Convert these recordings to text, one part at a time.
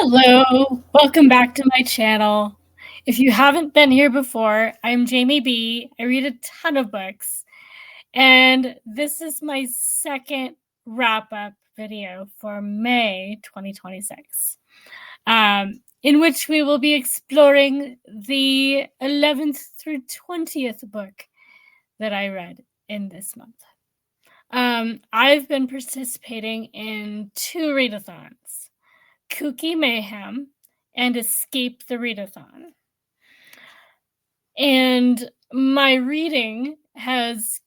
Hello, welcome back to my channel. If you haven't been here before, I'm Jamie B. I read a ton of books, and this is my second wrap-up video for May 2026, in which we will be exploring the 11th through 20th book that I read in this month. I've been participating in two readathons, Kooky Mayhem and Escape the Readathon. And my reading has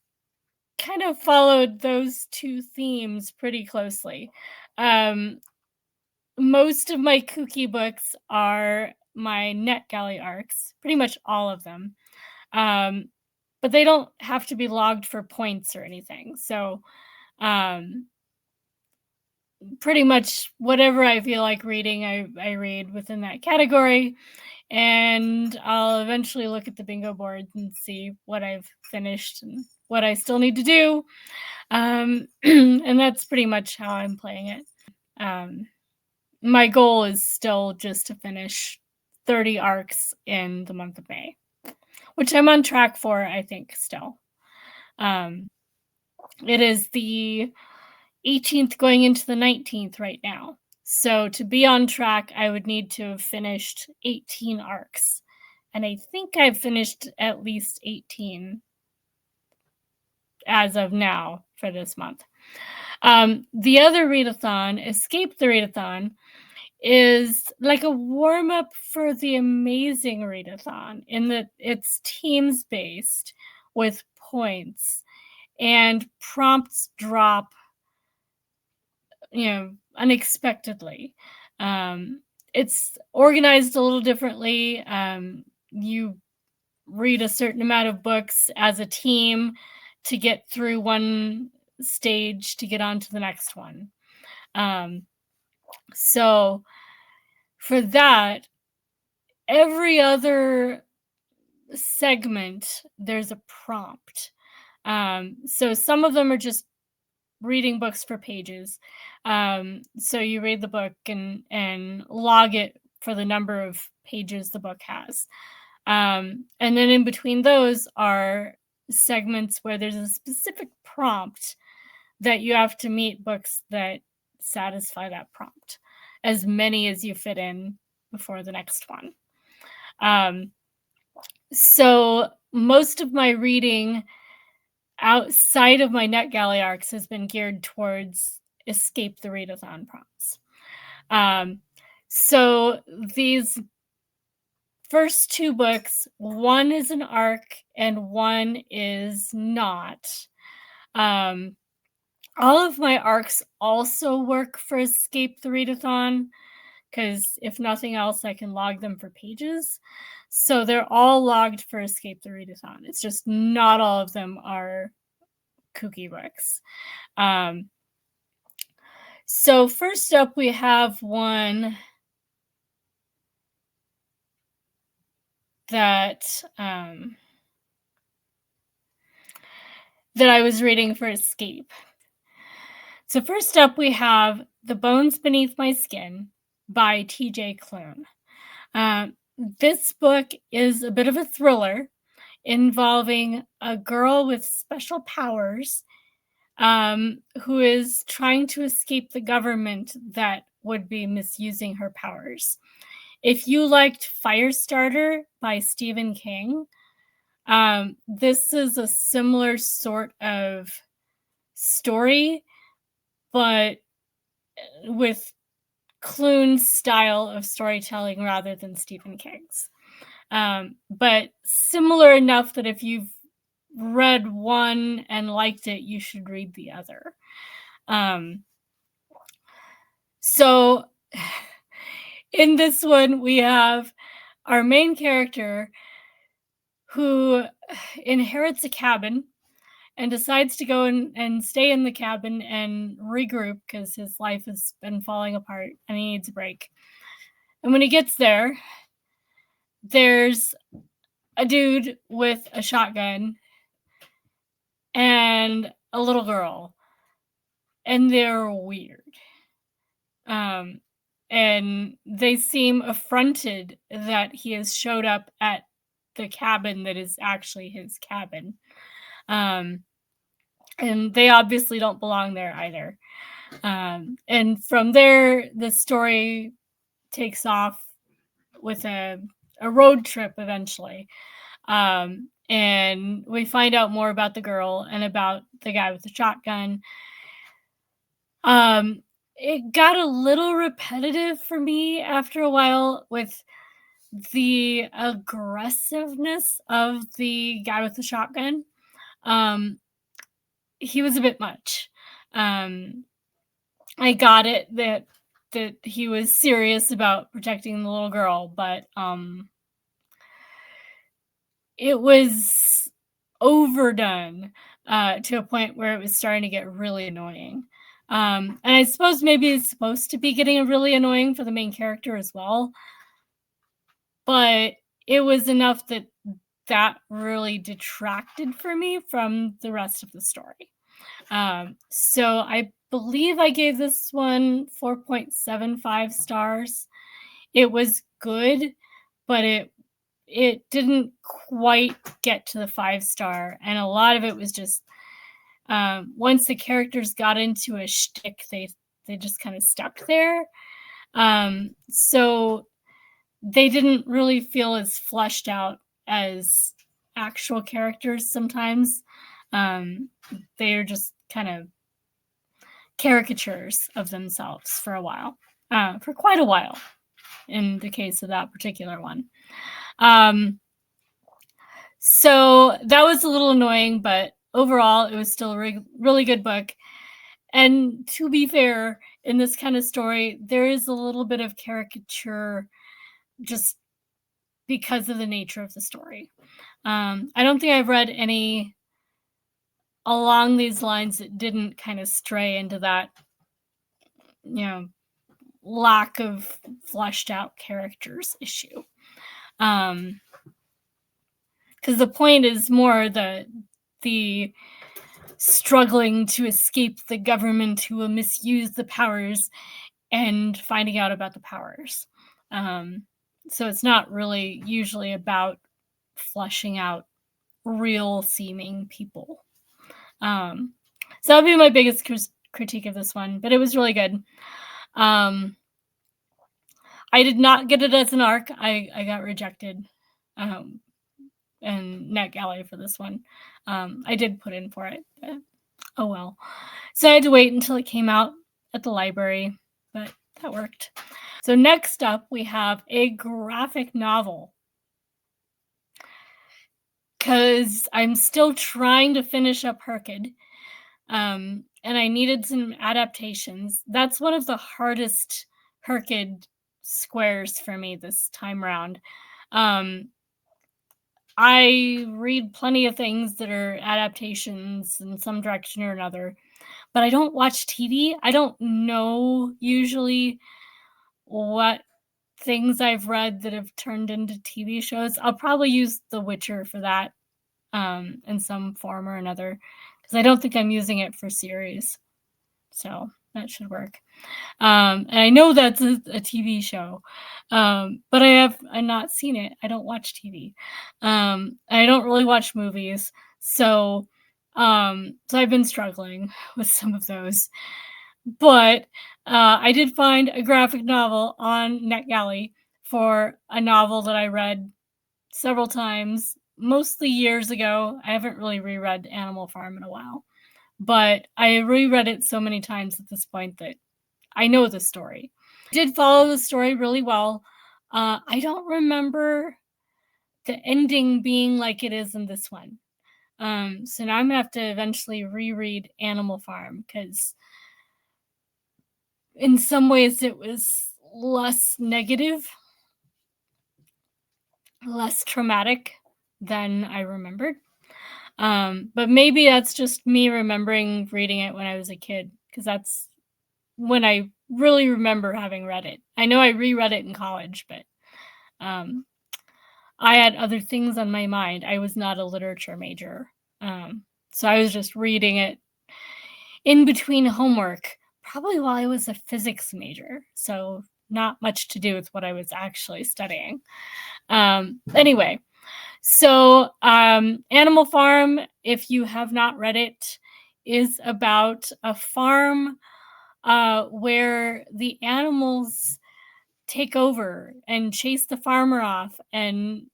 kind of followed those two themes pretty closely. Most of my Kooky books are my Netgalley arcs, pretty much all of them. But they don't have to be logged for points or anything. So pretty much whatever I feel like reading, I read within that category. And I'll eventually look at the bingo board and see what I've finished and what I still need to do. And that's pretty much how I'm playing it. My goal is still just to finish 30 arcs in the month of May, which I'm on track for, I think, still. It is the 18th going into the 19th right now. So to be on track, I would need to have finished 18 arcs. And I think I've finished at least 18 as of now for this month. The other readathon, Escape the Readathon, is like a warm-up for the amazing readathon in that it's teams-based with points and prompts drop unexpectedly. It's organized a little differently. You read a certain amount of books as a team to get through one stage to get on to the next one. So for that, every other segment, there's a prompt. So some of them are just reading books for pages. So you read the book and log it for the number of pages the book has. And then in between those are segments where there's a specific prompt that you have to meet books that satisfy that prompt, as many as you fit in before the next one. So most of my reading outside of my Netgalley arcs has been geared towards Escape the Readathon prompts. So these first two books, one is an arc and one is not. All of my arcs also work for Escape the Readathon, because if nothing else, I can log them for pages. So they're all logged for Escape the Readathon. It's just not all of them are Kooky books. So first up, we have one that I was reading for Escape. So first up, we have The Bones Beneath My Skin by T.J. Klune. This book is a bit of a thriller involving a girl with special powers who is trying to escape the government that would be misusing her powers. If you liked Firestarter by Stephen King, this is a similar sort of story, but with Klune's style of storytelling rather than Stephen King's. But similar enough that if you've read one and liked it, you should read the other. So in this one, we have our main character who inherits a cabin and decides to go and stay in the cabin and regroup because his life has been falling apart and he needs a break. And when he gets there, there's a dude with a shotgun and a little girl, and they're weird. and they seem affronted that he has showed up at the cabin that is actually his cabin. And they obviously don't belong there either. And from there, the story takes off with a road trip eventually. And we find out more about the girl and about the guy with the shotgun. It got a little repetitive for me after a while with the aggressiveness of the guy with the shotgun. He was a bit much. I got it that he was serious about protecting the little girl, but it was overdone to a point where it was starting to get really annoying. And I suppose maybe it's supposed to be getting really annoying for the main character as well, but it was enough that really detracted for me from the rest of the story. So I believe I gave this one 4.75 stars. It was good, but it didn't quite get to the 5-star, and a lot of it was just once the characters got into a shtick, they just kind of stuck there. So they didn't really feel as fleshed out as actual characters sometimes. They are just kind of caricatures of themselves for a while, for quite a while, in the case of that particular one. So that was a little annoying, but overall, it was still a really good book. And to be fair, in this kind of story, there is a little bit of caricature just because of the nature of the story. I don't think I've read any along these lines that didn't kind of stray into that, lack of fleshed out characters issue. Because the point is more the struggling to escape the government who will misuse the powers and finding out about the powers. So it's not really usually about fleshing out real seeming people. So that would be my biggest critique of this one, but it was really good. I did not get it as an ARC. I got rejected in Netgalley for this one. I did put in for it, but oh well. So I had to wait until it came out at the library, but that worked. So next up, we have a graphic novel. Because I'm still trying to finish up Herkid, and I needed some adaptations. That's one of the hardest Herkid squares for me this time around. I read plenty of things that are adaptations in some direction or another, but I don't watch TV. I don't know usually what things I've read that have turned into TV shows. I'll probably use The Witcher for that in some form or another, because I don't think I'm using it for series. So that should work. And I know that's a TV show, but I've not seen it. I don't watch TV. I don't really watch movies. So I've been struggling with some of those. But I did find a graphic novel on NetGalley for a novel that I read several times, mostly years ago. I haven't really reread Animal Farm in a while, but I reread it so many times at this point that I know the story. I did follow the story really well. I don't remember the ending being like it is in this one. So now I'm gonna have to eventually reread Animal Farm, because in some ways it was less negative, less traumatic than I remembered. But maybe that's just me remembering reading it when I was a kid, because that's when I really remember having read it. I know I reread it in college, but I had other things on my mind. I was not a literature major. So I was just reading it in between homework, probably while I was a physics major. So not much to do with what I was actually studying. Anyway, so Animal Farm, if you have not read it, is about a farm where the animals take over and chase the farmer off and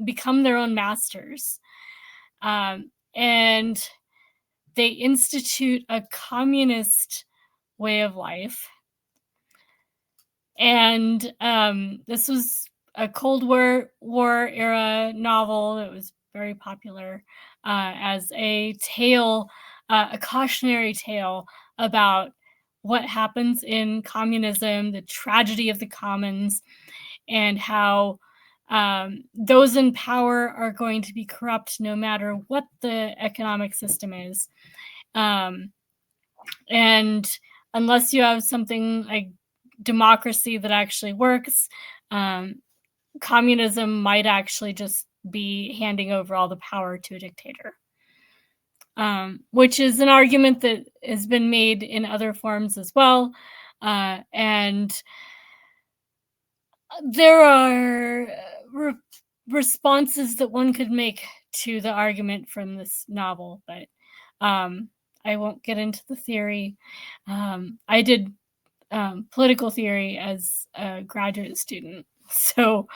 become their own masters. And they institute a communist way of life. And this was a Cold War era novel that was very popular as a tale, a cautionary tale about what happens in communism, the tragedy of the commons, and how those in power are going to be corrupt no matter what the economic system is. And unless you have something like democracy that actually works, communism might actually just be handing over all the power to a dictator. Which is an argument that has been made in other forms as well. And there are responses that one could make to the argument from this novel, but I won't get into the theory. I did political theory as a graduate student, so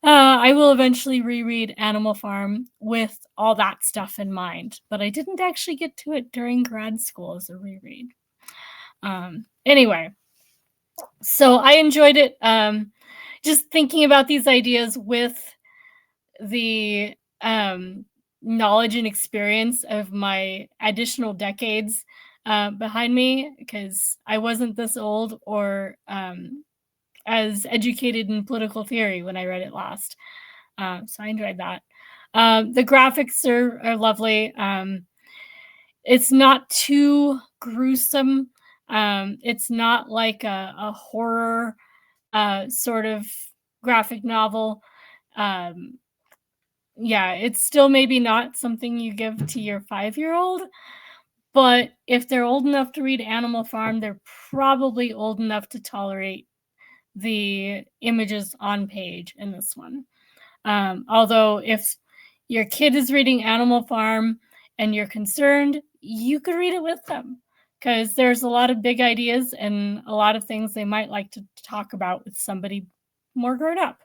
I will eventually reread Animal Farm with all that stuff in mind, but I didn't actually get to it during grad school as a reread. Anyway, so I enjoyed it. Just thinking about these ideas with the knowledge and experience of my additional decades behind me, because I wasn't this old or as educated in political theory when I read it last. So I enjoyed that. The graphics are lovely. It's not too gruesome. It's not like a horror sort of graphic novel. Yeah, it's still maybe not something you give to your 5-year-old, but if they're old enough to read Animal Farm, they're probably old enough to tolerate the images on page in this one. Although if your kid is reading Animal Farm and you're concerned, you could read it with them, because there's a lot of big ideas and a lot of things they might like to talk about with somebody more grown up.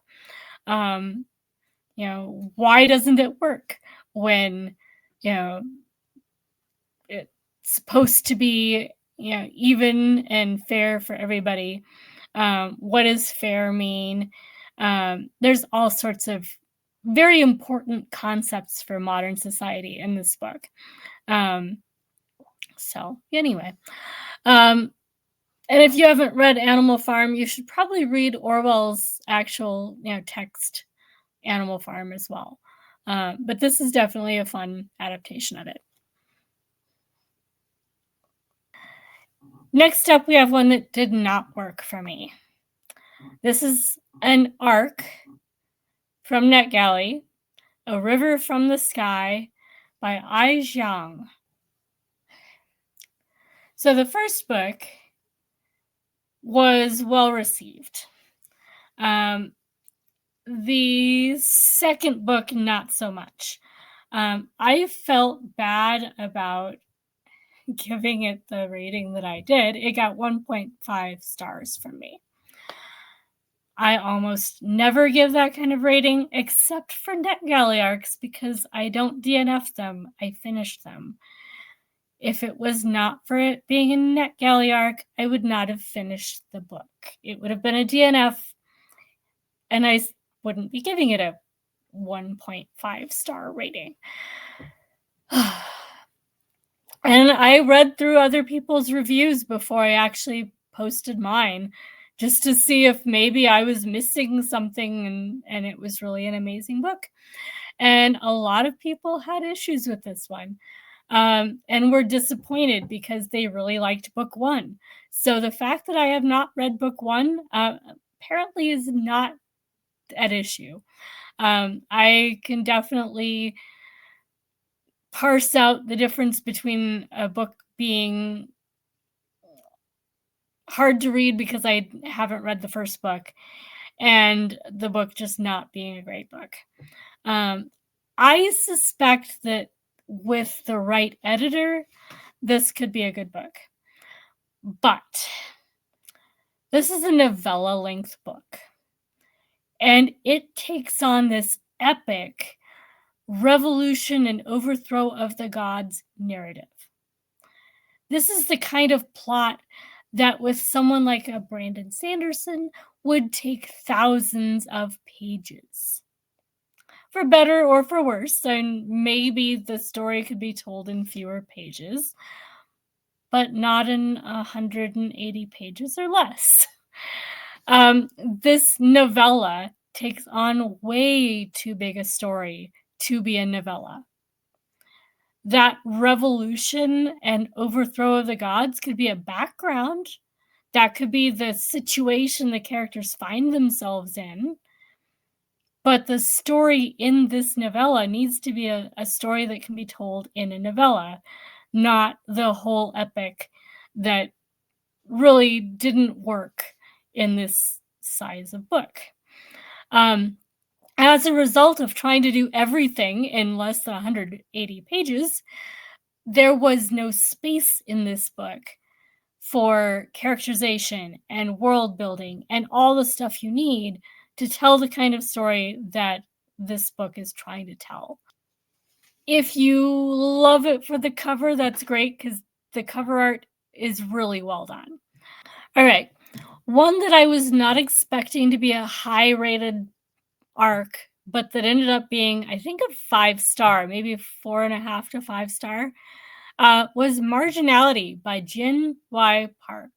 Why doesn't it work when, it's supposed to be, even and fair for everybody? What does fair mean? There's all sorts of very important concepts for modern society in this book. So anyway, and if you haven't read Animal Farm, you should probably read Orwell's actual, text Animal Farm as well. But this is definitely a fun adaptation of it. Next up, we have one that did not work for me. This is an arc from Netgalley, A River from the Sky by Ai Jiang. So the first book was well received. The second book, not so much. I felt bad about giving it the rating that I did. It got 1.5 stars from me. I almost never give that kind of rating except for Netgalley arcs, because I don't DNF them, I finish them. If it was not for it being a Netgalley arc, I would not have finished the book. It would have been a DNF, and I wouldn't be giving it a 1.5 star rating. And I read through other people's reviews before I actually posted mine, just to see if maybe I was missing something and it was really an amazing book. And a lot of people had issues with this one, and were disappointed because they really liked book one. So the fact that I have not read book one apparently is not at issue. I can definitely parse out the difference between a book being hard to read because I haven't read the first book, and the book just not being a great book. I suspect that with the right editor, this could be a good book. But this is a novella-length book, and it takes on this epic revolution and overthrow of the gods narrative. This is the kind of plot that with someone like a Brandon Sanderson would take thousands of pages. For better or for worse, and maybe the story could be told in fewer pages, but not in 180 pages or less. This novella takes on way too big a story to be a novella. That revolution and overthrow of the gods could be a background. That could be the situation the characters find themselves in. But the story in this novella needs to be a story that can be told in a novella, not the whole epic that really didn't work in this size of book. As a result of trying to do everything in less than 180 pages, there was no space in this book for characterization and world building and all the stuff you need to tell the kind of story that this book is trying to tell. If you love it for the cover, that's great because the cover art is really well done. All right. One that I was not expecting to be a high rated arc, but that ended up being, I think, a 5-star, maybe 4.5 to 5-star, was Marginality by Jin Y. Park.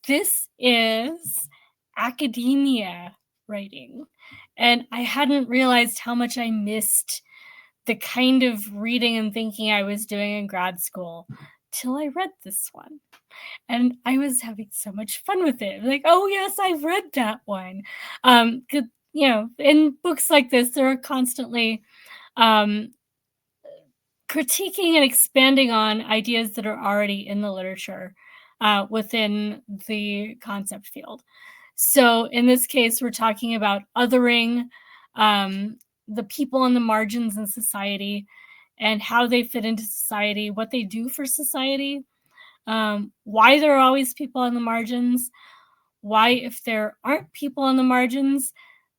This is academia writing, and I hadn't realized how much I missed the kind of reading and thinking I was doing in grad school till I read this one. And I was having so much fun with it. Like, oh yes, I've read that one. 'Cause, in books like this, there are constantly critiquing and expanding on ideas that are already in the literature within the concept field. So in this case, we're talking about othering, the people on the margins in society and how they fit into society, what they do for society, why there are always people on the margins, why if there aren't people on the margins,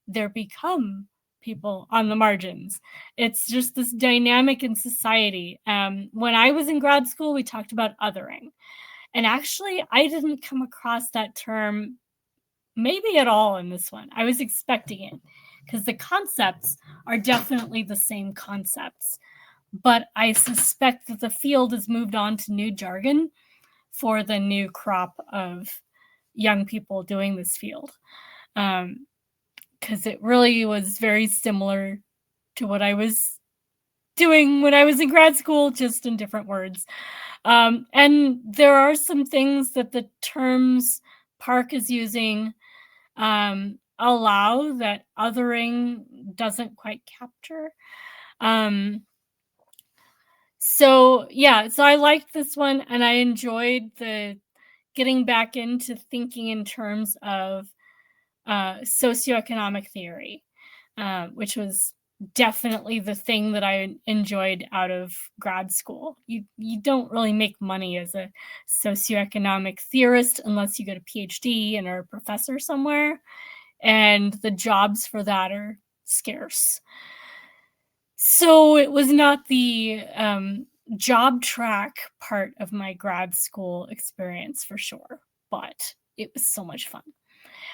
there become people on the margins. It's just this dynamic in society. When I was in grad school, we talked about othering. And actually, I didn't come across that term maybe at all in this one. I was expecting it because the concepts are definitely the same concepts. But I suspect that the field has moved on to new jargon for the new crop of young people doing this field. Because it really was very similar to what I was doing when I was in grad school, just in different words. And there are some things that the terms Park is using allow that othering doesn't quite capture. So I liked this one, and I enjoyed the getting back into thinking in terms of socioeconomic theory, which was definitely the thing that I enjoyed out of grad school. You don't really make money as a socioeconomic theorist unless you get a PhD and are a professor somewhere, and the jobs for that are scarce. So it was not the job track part of my grad school experience for sure, but it was so much fun.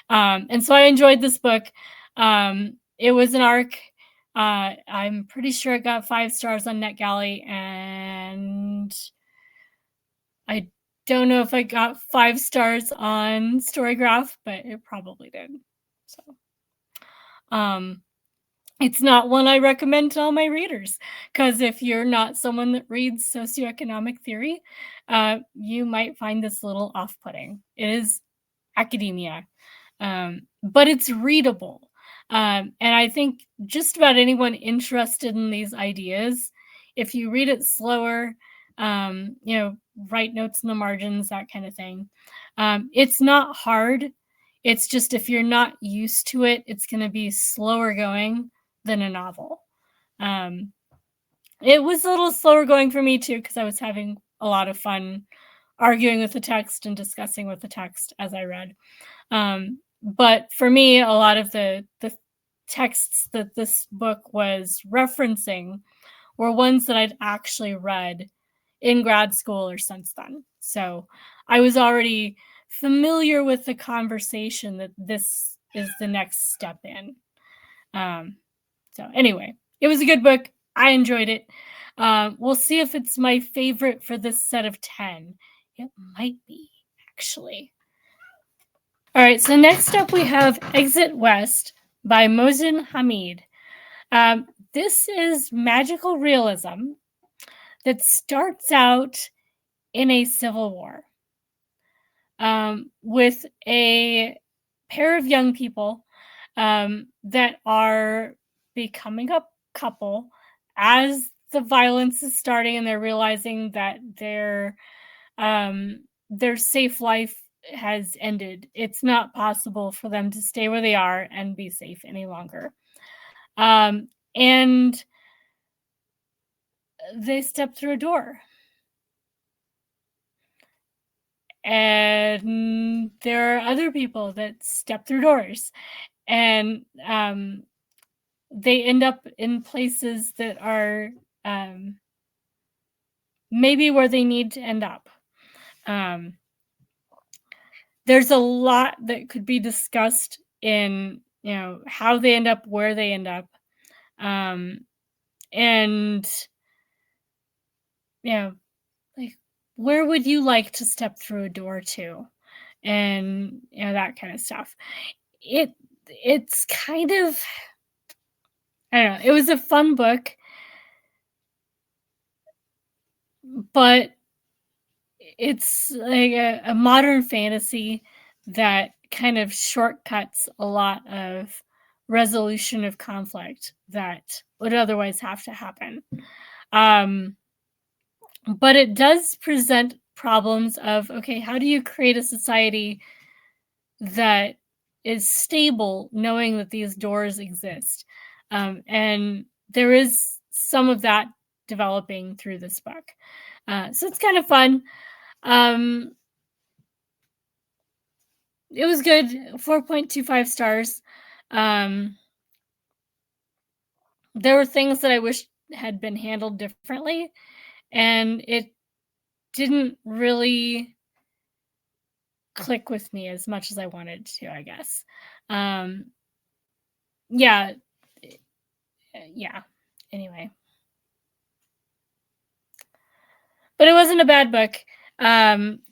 And so I enjoyed this book. It was an arc. I'm pretty sure it got 5 stars on NetGalley, and I don't know if I got 5 stars on Storygraph, but it probably did. So, it's not one I recommend to all my readers, because if you're not someone that reads socioeconomic theory, you might find this a little off-putting. It is academia, but it's readable. And I think just about anyone interested in these ideas, if you read it slower, write notes in the margins, that kind of thing, It's not hard. It's just if you're not used to it, it's going to be slower going than a novel. It was a little slower going for me too, because I was having a lot of fun arguing with the text and discussing with the text as I read. But for me, a lot of the texts that this book was referencing were ones that I'd actually read in grad school or since then. So I was already familiar with the conversation that this is the next step in. So anyway, it was a good book. I enjoyed it. We'll see if it's my favorite for this set of 10. It might be, actually. All right, so next up we have Exit West by Mohsin Hamid. This is magical realism that starts out in a civil war with a pair of young people that are becoming a couple as the violence is starting and they're realizing that their safe life has ended. It's not possible for them to stay where they are and be safe any longer. And they step through a door. And there are other people that step through doors. And they end up in places that are maybe where they need to end up. There's a lot that could be discussed in, how they end up where they end up. And, like, where would you like to step through a door to? And, that kind of stuff. It's kind of, I don't know, it was a fun book, but it's like a modern fantasy that kind of shortcuts a lot of resolution of conflict that would otherwise have to happen. But it does present problems of, okay, how do you create a society that is stable knowing that these doors exist? And there is some of that developing through this book. So it's kind of fun. It was good. 4.25 stars. There were things that I wish had been handled differently, and it didn't really click with me as much as I wanted to, I guess. Yeah. Yeah. Anyway. But it wasn't a bad book.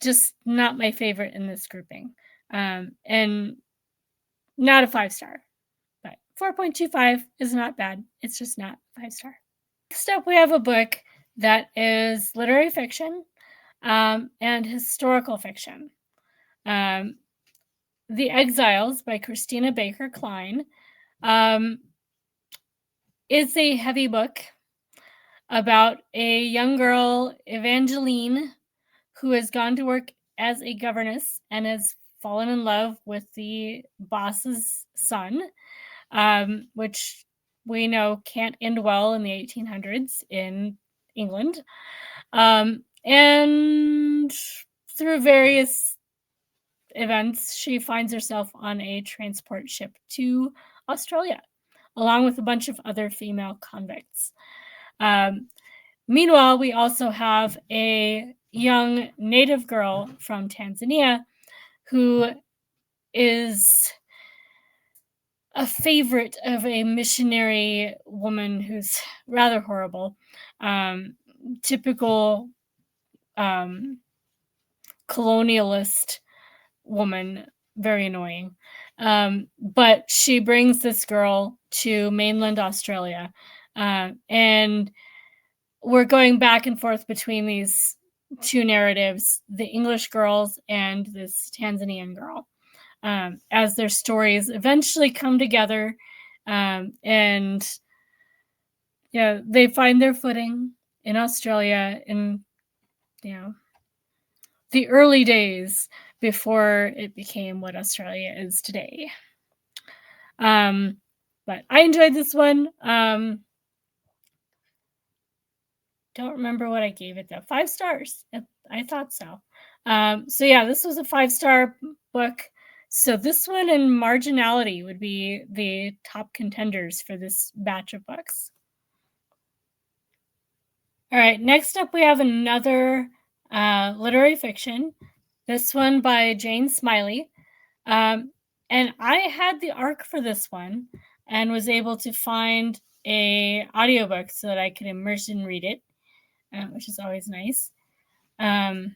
Just not my favorite in this grouping. And not a 5-star. But 4.25 is not bad. It's just not 5-star. Next up, we have a book that is literary fiction and historical fiction. The Exiles by Christina Baker Kline is a heavy book about a young girl, Evangeline, who has gone to work as a governess and has fallen in love with the boss's son, which we know can't end well in the 1800s in England. And through various events, she finds herself on a transport ship to Australia, along with a bunch of other female convicts. Meanwhile, we also have a young native girl from Tanzania who is a favorite of a missionary woman who's rather horrible. Typical colonialist woman, very annoying. But she brings this girl to mainland Australia. And we're going back and forth between these two narratives, the English girls and this Tanzanian girl, as their stories eventually come together. And they find their footing in Australia in, the early days before it became what Australia is today. But I enjoyed this one. Don't remember what I gave it though. 5 stars. I thought so. So yeah, this was a 5-star book. So this one and Marginality would be the top contenders for this batch of books. All right, next up we have another literary fiction. This one by Jane Smiley. And I had the ARC for this one and was able to find a audiobook so that I could immerse and read it, which is always nice. The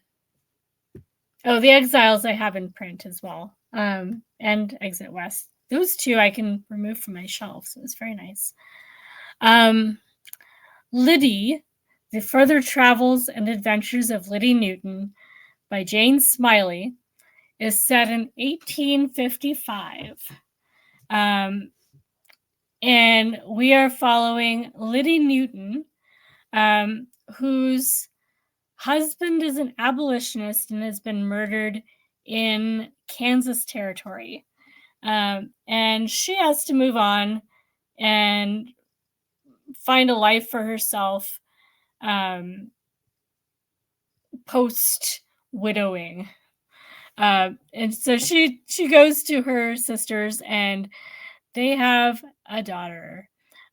Exiles I have in print as well, and Exit West. Those two I can remove from my shelf, so it's very nice. Lidie, The Further Travels and Adventures of Lidie Newton by Jane Smiley, is set in 1855. And we are following Lidie Newton, whose husband is an abolitionist and has been murdered in Kansas Territory. And she has to move on and find a life for herself post-widowing. And so she goes to her sisters, and they have a daughter.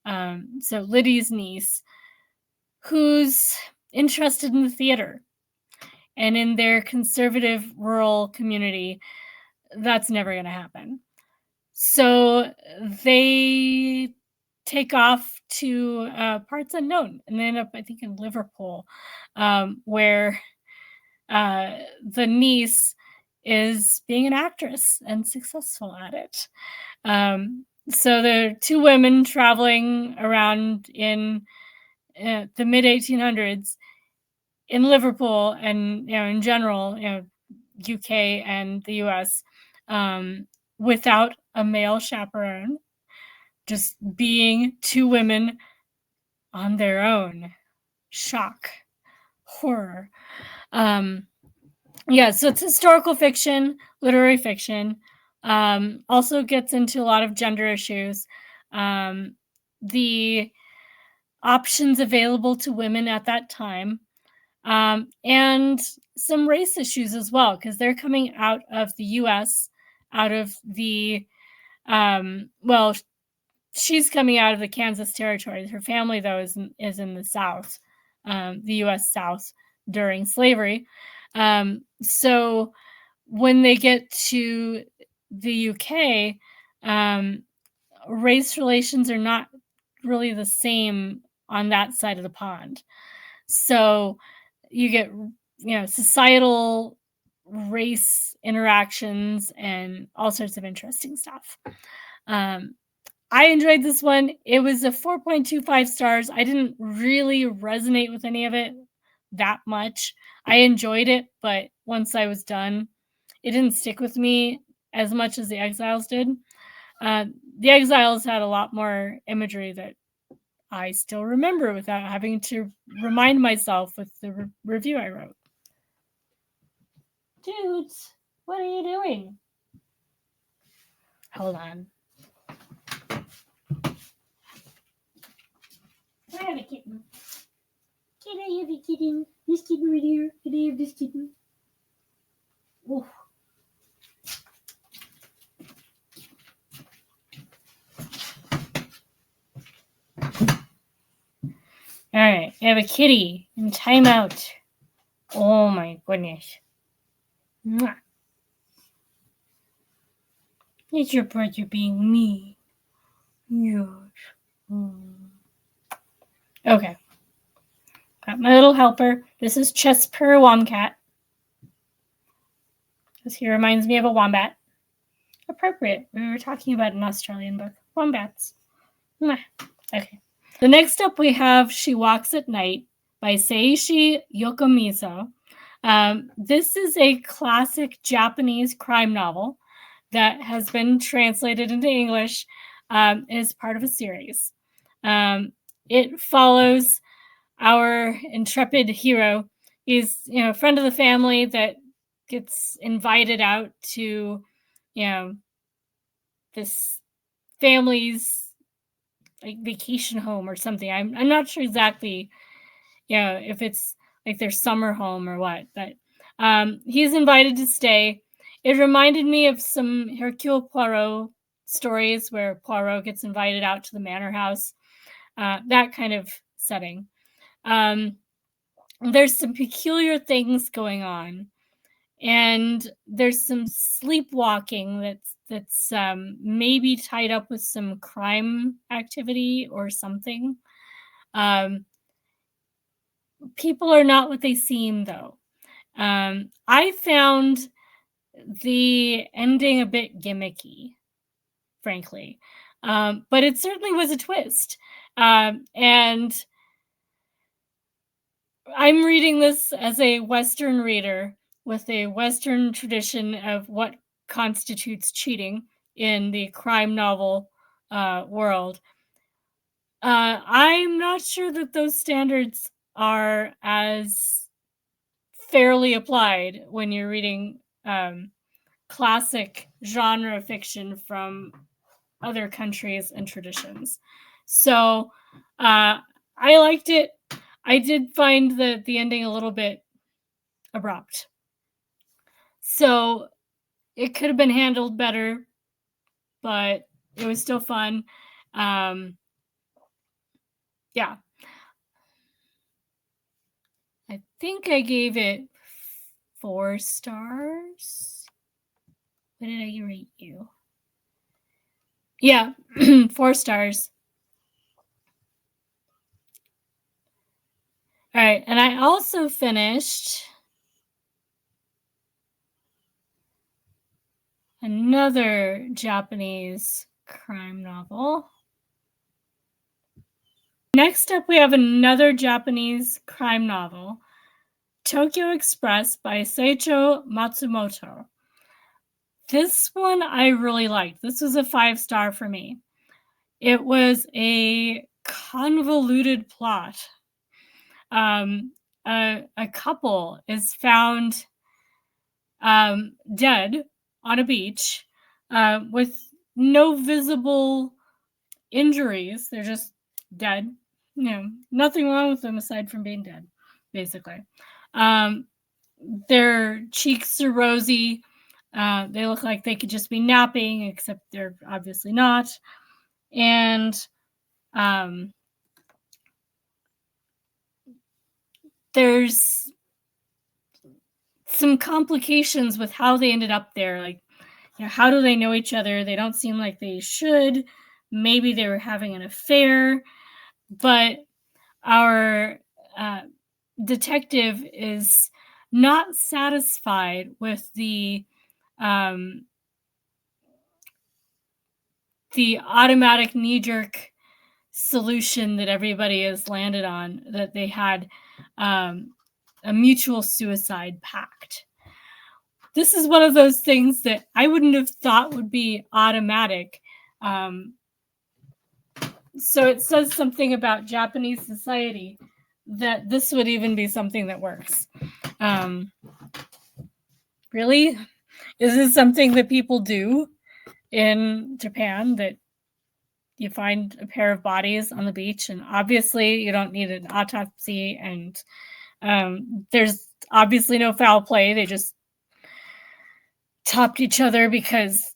So Lidie's niece, who's interested in the theater. And in their conservative rural community, that's never going to happen. So they take off to parts unknown, and they end up, I think, in Liverpool, where the niece is being an actress and successful at it. So there are two women traveling around in the mid 1800s in Liverpool, and in general, UK and the US, without a male chaperone, just being two women on their own. Shock, horror. So it's historical fiction, literary fiction. Also gets into a lot of gender issues. The options available to women at that time, and some race issues as well, because they're coming out of the US, out of the, she's coming out of the Kansas Territory. Her family, though, is in the South, the US South during slavery. So when they get to the UK, race relations are not really the same on that side of the pond. So you get, societal race interactions and all sorts of interesting stuff. I enjoyed this one. It was a 4.25 stars. I didn't really resonate with any of it that much. I enjoyed it, but once I was done, it didn't stick with me as much as the Exiles did. The Exiles had a lot more imagery that I still remember without having to remind myself with the review I wrote. Dudes, what are you doing? Hold on. I have a kitten. Can I have a kitten? This kitten right here. Can I have this kitten? Oof. All right, I have a kitty in timeout. Oh my goodness. Mwah. It's your brother being mean. Yes. Okay. Got my little helper. This is Chesper Womcat. Because he reminds me of a wombat. Appropriate. We were talking about an Australian book. Wombats. Mwah. Okay. The next up we have She Walks at Night by Seishi Yokomizo. This is a classic Japanese crime novel that has been translated into English and is part of a series. It follows our intrepid hero. He's, a friend of the family that gets invited out to, this family's like vacation home or something. I'm not sure exactly, if it's like their summer home or what, but he's invited to stay. It reminded me of some Hercule Poirot stories where Poirot gets invited out to the manor house, that kind of setting. There's some peculiar things going on, and there's some sleepwalking that's maybe tied up with some crime activity or something. People are not what they seem, though. I found the ending a bit gimmicky, frankly, but it certainly was a twist. And I'm reading this as a Western reader with a Western tradition of what constitutes cheating in the crime novel world. I'm not sure that those standards are as fairly applied when you're reading classic genre fiction from other countries and traditions. So I liked it. I did find the ending a little bit abrupt. So it could have been handled better, but it was still fun. Yeah. I think I gave it 4 stars. What did I rate you? Yeah, 4 stars. All right, and I also finished another Japanese crime novel. Next up, we have another Japanese crime novel, Tokyo Express by Seichō Matsumoto. This one I really liked. This was a 5-star for me. It was a convoluted plot. A couple is found dead on a beach with no visible injuries. They're just dead. Nothing wrong with them aside from being dead, basically. Their cheeks are rosy. They look like they could just be napping, except they're obviously not. And there's some complications with how they ended up there. Like, how do they know each other? They don't seem like they should. Maybe they were having an affair. But our detective is not satisfied with the automatic knee-jerk solution that everybody has landed on, that they had a mutual suicide pact. This is one of those things that I wouldn't have thought would be automatic. So it says something about Japanese society that this would even be something that works. Really? Is this something that people do in Japan, that you find a pair of bodies on the beach, and obviously you don't need an autopsy, and there's obviously no foul play. They just topped each other because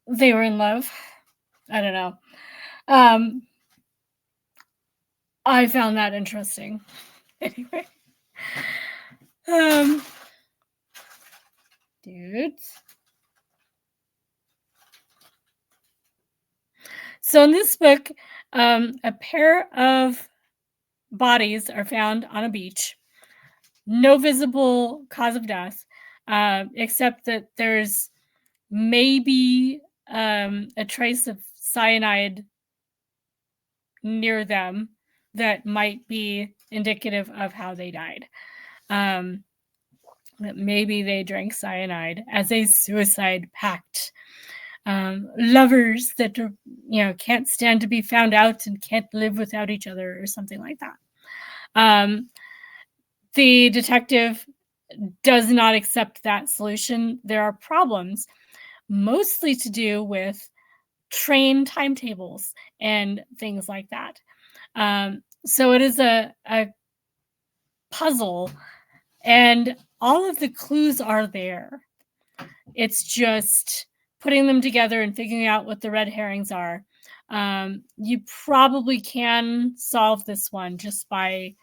they were in love. I don't know. I found that interesting. Anyway. Dudes. So in this book, a pair of bodies are found on a beach. No visible cause of death, except that there's maybe a trace of cyanide near them that might be indicative of how they died. That maybe they drank cyanide as a suicide pact. Lovers that can't stand to be found out and can't live without each other, or something like that. The detective does not accept that solution. There are problems, mostly to do with train timetables and things like that. So it is a puzzle, and all of the clues are there. It's just putting them together and figuring out what the red herrings are. You probably can solve this one just by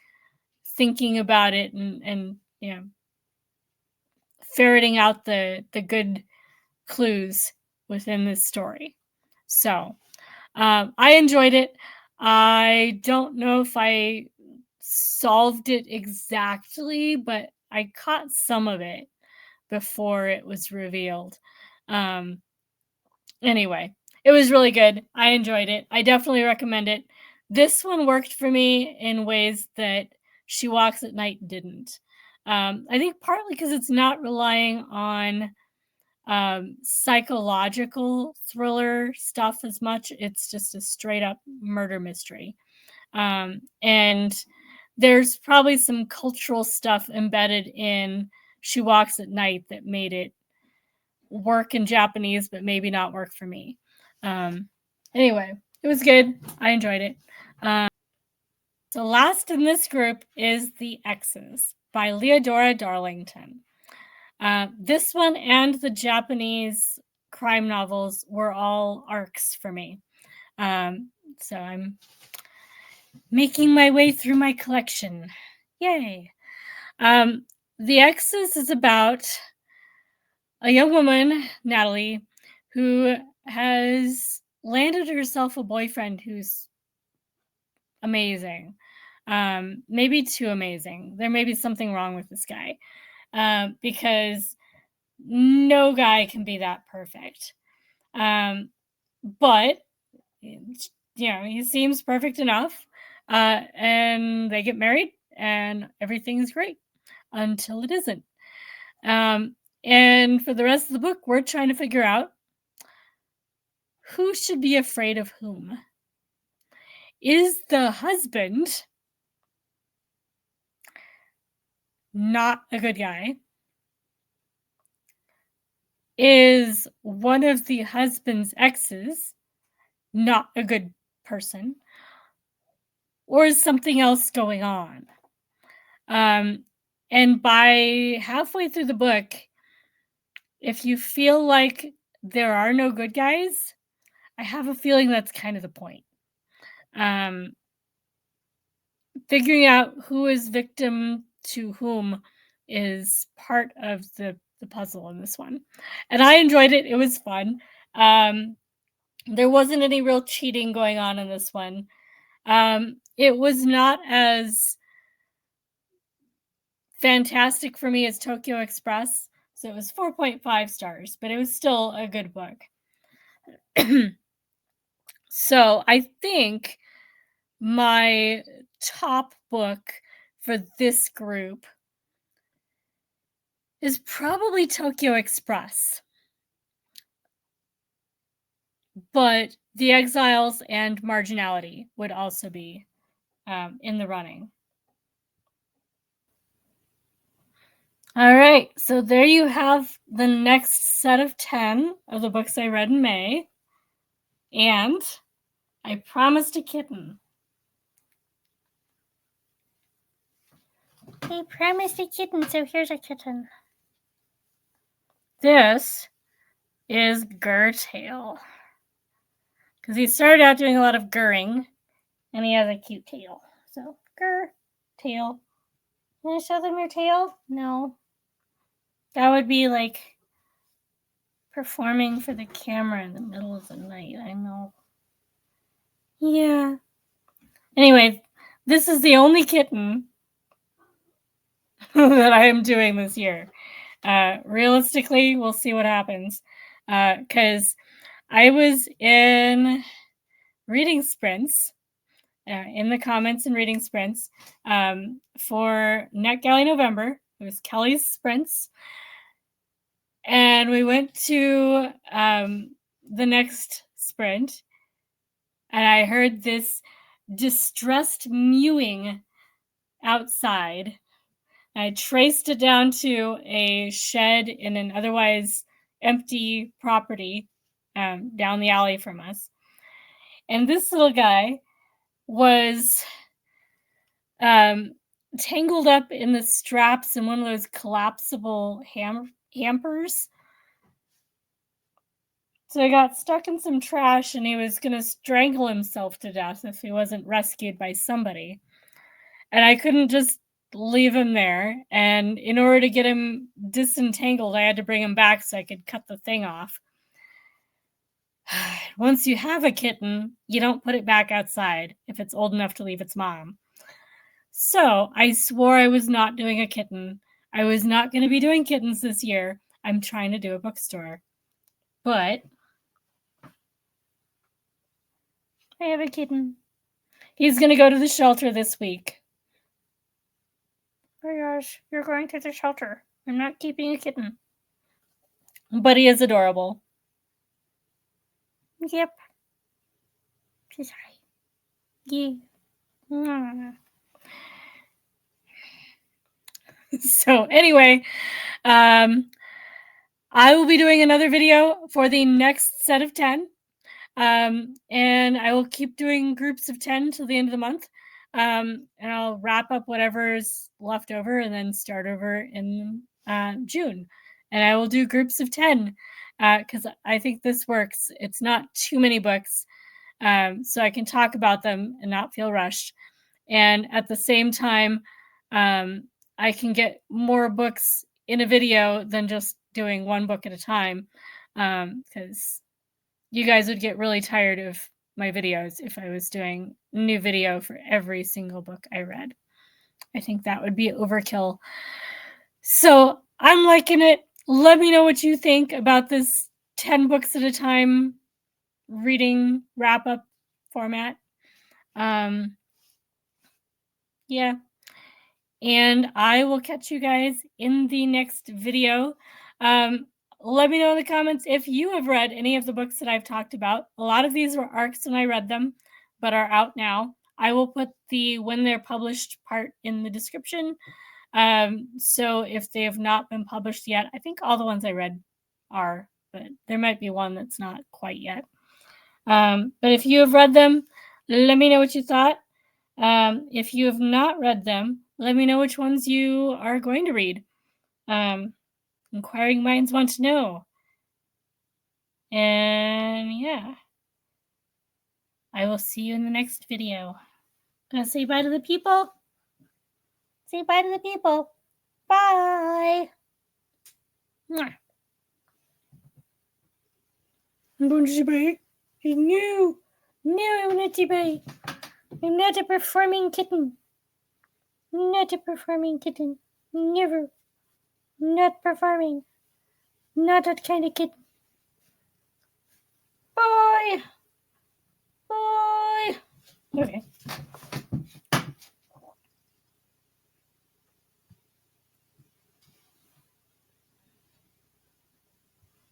thinking about it and ferreting out the good clues within this story. So I enjoyed it. I don't know if I solved it exactly, but I caught some of it before it was revealed. Anyway, it was really good. I enjoyed it. I definitely recommend it. This one worked for me in ways that She Walks at Night didn't. I think partly because it's not relying on psychological thriller stuff as much. It's just a straight up murder mystery. And there's probably some cultural stuff embedded in She Walks at Night that made it work in Japanese, but maybe not work for me. Anyway, it was good. I enjoyed it. So last in this group is The Exes by Leodora Darlington. This one and the Japanese crime novels were all arcs for me. So I'm making my way through my collection. Yay. The Exes is about a young woman, Natalie, who has landed herself a boyfriend who's amazing. Maybe too amazing. There may be something wrong with this guy. Because no guy can be that perfect. But he seems perfect enough. And they get married and everything's great until it isn't. And for the rest of the book, we're trying to figure out who should be afraid of whom. Is the husband not a good guy? Is one of the husband's exes not a good person? Or is something else going on? And by halfway through the book, if you feel like there are no good guys, I have a feeling that's kind of the point. Figuring out who is victim to whom is part of the puzzle in this one. And I enjoyed it. It was fun. There wasn't any real cheating going on in this one. It was not as fantastic for me as Tokyo Express. So it was 4.5 stars, but it was still a good book. So I think my top book for this group is probably Tokyo Express. But The Exiles and Marginality would also be in the running. All right, so there you have the next set of 10 of the books I read in May. And I promised a kitten. I promised a kitten, so here's a kitten. This is Gurtail. Because he started out doing a lot of gurring, and he has a cute tail. So, Gurtail. Can I show them your tail? No. That would be like performing for the camera in the middle of the night. I know. Yeah. Anyway, this is the only kitten that I am doing this year. Realistically, we'll see what happens. Because I was in reading sprints, in the comments and reading sprints for Netgalley November. It was Kelly's sprints. And we went to the next sprint, and I heard this distressed mewing outside I traced it down to a shed in an otherwise empty property down the alley from us. And this little guy was tangled up in the straps in one of those collapsible hampers. So he got stuck in some trash and he was going to strangle himself to death if he wasn't rescued by somebody. And I couldn't just leave him there. And in order to get him disentangled, I had to bring him back so I could cut the thing off. Once you have a kitten, you don't put it back outside if it's old enough to leave its mom. So I swore I was not doing a kitten. I was not going to be doing kittens this year. I'm trying to do a bookstore. But I have a kitten. He's going to go to the shelter this week. Oh gosh, you're going to the shelter. I'm not keeping a kitten. But he is adorable. Yep. She's right. Yeah. So anyway, I will be doing another video for the next set of 10. And I will keep doing groups of 10 till the end of the month. And I'll wrap up whatever's left over and then start over in June. And I will do groups of 10 because I think this works. It's not too many books, so I can talk about them and not feel rushed. And at the same time, I can get more books in a video than just doing one book at a time, because you guys would get really tired of my videos if I was doing a new video for every single book I read. I think that would be overkill. So I'm liking it. Let me know what you think about this 10 books at a time reading wrap-up format. Yeah. And I will catch you guys in the next video. Let me know in the comments if you have read any of the books that I've talked about. A lot of these were ARCs when I read them, but are out now. I will put the when they're published part in the description. So if they have not been published yet, I think all the ones I read are, but there might be one that's not quite yet. But if you have read them, let me know what you thought. If you have not read them, let me know which ones you are going to read. Inquiring minds want to know. And yeah, I will see you in the next video. Gonna say bye to the people. Say bye to the people. Bye. Mwah. I'm going to say bye. No, I'm not say bye. I'm not a performing kitten. Not a performing kitten. Never. Not performing. Not that kind of kitten. Bye. Bye. Okay.